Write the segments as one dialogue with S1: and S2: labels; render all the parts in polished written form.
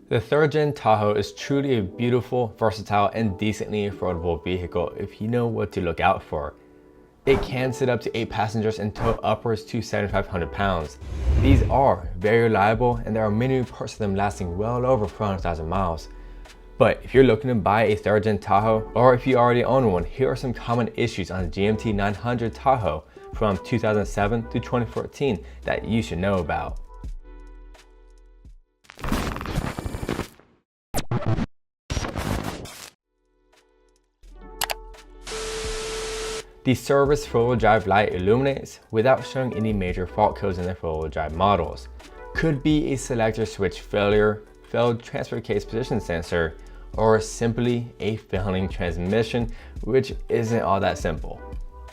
S1: The 3rd Gen Tahoe is truly a beautiful, versatile, and decently affordable vehicle if you know what to look out for. It can sit up to 8 passengers and tow upwards to 7,500 pounds. These are very reliable and there are many parts of them lasting well over 400,000 miles. But if you're looking to buy a 3rd Gen Tahoe, or if you already own one, here are some common issues on the GMT900 Tahoe from 2007 to 2014 that you should know about. The service 4-wheel drive light illuminates without showing any major fault codes in their 4-wheel drive models. Could be a selector switch failure, failed transfer case position sensor, or simply a failing transmission, which isn't all that simple.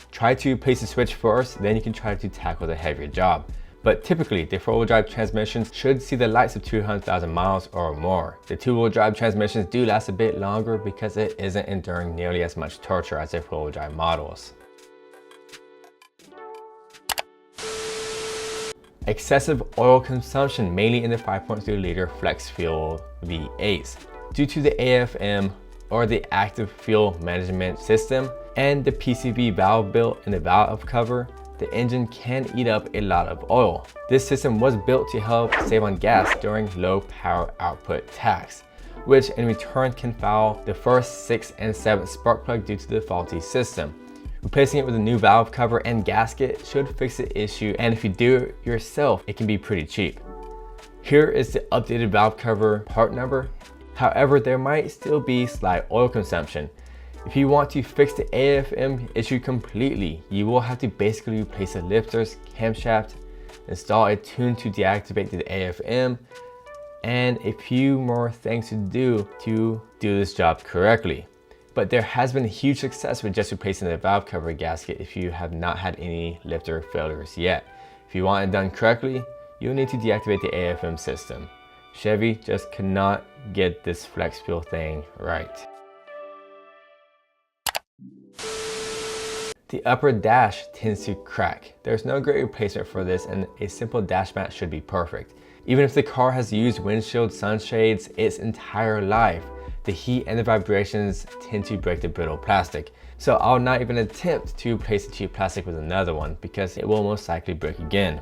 S1: Try to place the switch first, then you can try to tackle the heavier job. But typically, the 4-wheel drive transmissions should see the lights of 200,000 miles or more. The 2-wheel drive transmissions do last a bit longer because it isn't enduring nearly as much torture as their 4-wheel drive models. Excessive oil consumption, mainly in the 5.3 liter flex fuel V8s. Due to the AFM, or the active fuel management system, and the PCV valve built in the valve cover, the engine can eat up a lot of oil. This system was built to help save on gas during low power output tasks, which in return can foul the first, 6th, and 7th spark plug due to the faulty system. Replacing it with a new valve cover and gasket should fix the issue, and if you do it yourself, it can be pretty cheap. Here is the updated valve cover part number. However, there might still be slight oil consumption. If you want to fix the AFM issue completely, you will have to basically replace the lifters, camshaft, install a tune to deactivate the AFM, and a few more things to do this job correctly. But there has been a huge success with just replacing the valve cover gasket if you have not had any lifter failures yet. If you want it done correctly, you'll need to deactivate the AFM system. Chevy just cannot get this flex fuel thing right. The upper dash tends to crack. There's no great replacement for this, and a simple dash mat should be perfect. Even if the car has used windshield sunshades its entire life, the heat and the vibrations tend to break the brittle plastic. So I'll not even attempt to replace the cheap plastic with another one because it will most likely break again.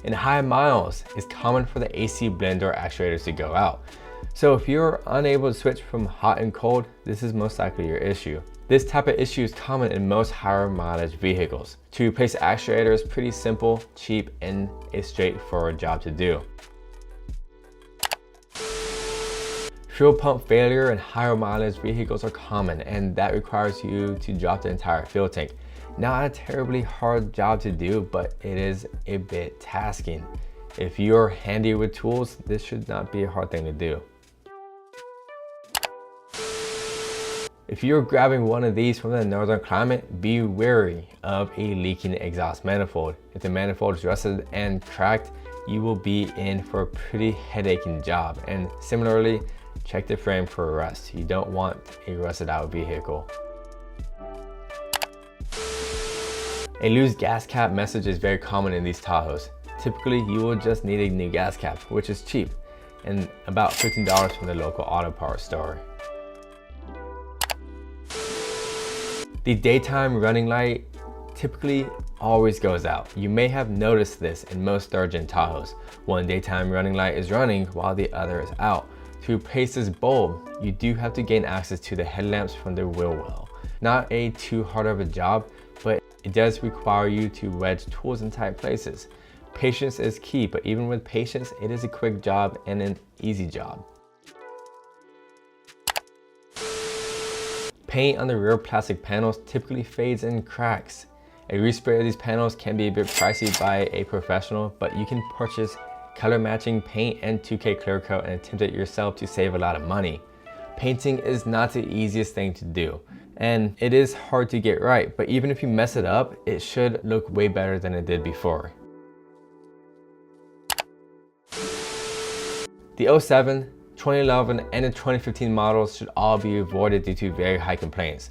S1: In high miles, it's common for the AC blender actuators to go out. So if you're unable to switch from hot and cold, this is most likely your issue. This type of issue is common in most higher mileage vehicles. To replace the actuator is pretty simple, cheap, and a straightforward job to do. Fuel pump failure in higher mileage vehicles are common, and that requires you to drop the entire fuel tank. Not a terribly hard job to do, but it is a bit tasking. If you're handy with tools, this should not be a hard thing to do. If you're grabbing one of these from the northern climate, be wary of a leaking exhaust manifold. If the manifold is rusted and cracked, you will be in for a pretty headaching job. And similarly, check the frame for rust. You don't want a rusted out vehicle. A loose gas cap message is very common in these Tahoes. Typically, you will just need a new gas cap, which is cheap, and about $15 from the local auto parts store. The daytime running light typically always goes out. You may have noticed this in most 3rd Gen Tahoes. One daytime running light is running while the other is out. To replace this bulb, you do have to gain access to the headlamps from the wheel well. Not a too hard of a job, but it does require you to wedge tools in tight places. Patience is key, but even with patience, it is a quick job and an easy job. Paint on the rear plastic panels typically fades and cracks. A respray of these panels can be a bit pricey by a professional, but you can purchase color matching paint and 2K clear coat and attempt it yourself to save a lot of money. Painting is not the easiest thing to do, and it is hard to get right, but even if you mess it up, it should look way better than it did before. The 07, 2011, and the 2015 models should all be avoided due to very high complaints,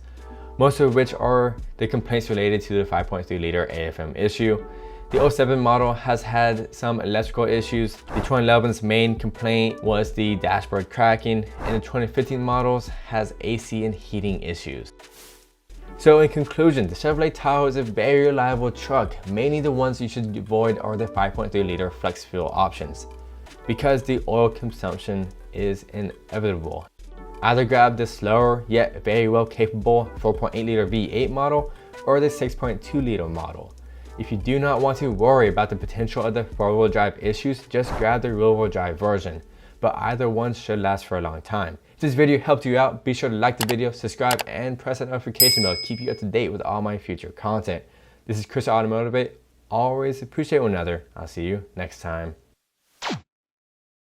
S1: most of which are the complaints related to the 5.3 liter AFM issue. The 07 model has had some electrical issues. The 2011's main complaint was the dashboard cracking, and the 2015 models has AC and heating issues. So in conclusion, the Chevrolet Tahoe is a very reliable truck. Mainly the ones you should avoid are the 5.3 liter flex fuel options, because the oil consumption is inevitable. Either grab the slower yet very well capable 4.8 liter V8 model or the 6.2 liter model. If you do not want to worry about the potential of the 4-wheel drive issues, just grab the rear-wheel drive version, but either one should last for a long time. If this video helped you out, be sure to like the video, subscribe, and press that notification bell to keep you up to date with all my future content. This is Chris AutoMotivate. Always appreciate one another. I'll see you next time.